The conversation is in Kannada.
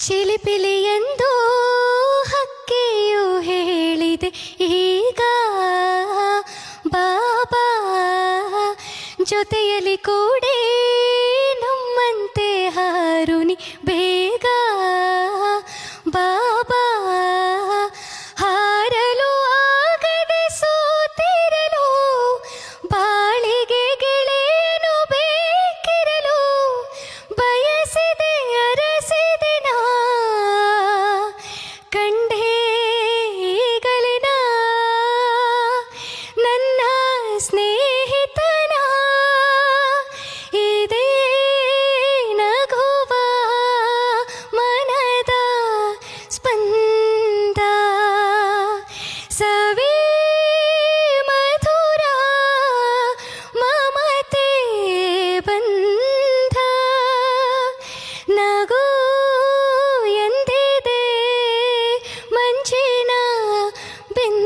ಚಿಲಿಪಿಲಿಯೆಂದು ಹಕ್ಕಿಯು ಹೇಳಿದೆ ಈಗ ಬಾಬಾ ಜೊತೆಯಲ್ಲಿ ಕೂಡಿ ನಮ್ಮಂತೆ ಹಾರುನಿ ಬೇಗ ಬಾಬಾ ಹಾರಲು ಆಗದೆ ಸೋತಿರಲು ಬಾಳಿಗೆ ಗೆಳೆಯನು ಬೇಕಿರಲು ಬಯಸಿದೆ ಅರಸಿದೆ ನಾ ಕಂಡೇ ಈಗಲಿನ ನನ್ನ ಸ್ನೇಹಿತನ ಇದೇ ನಗುವ ಮನದ ಸ್ಪಂದ ಸವಿ ಮಧುರ ಮಮತೆ ಬಂಧ ನಗು ಎಂದಿದೆ ಮಂಜಿನ ಬಿಂದ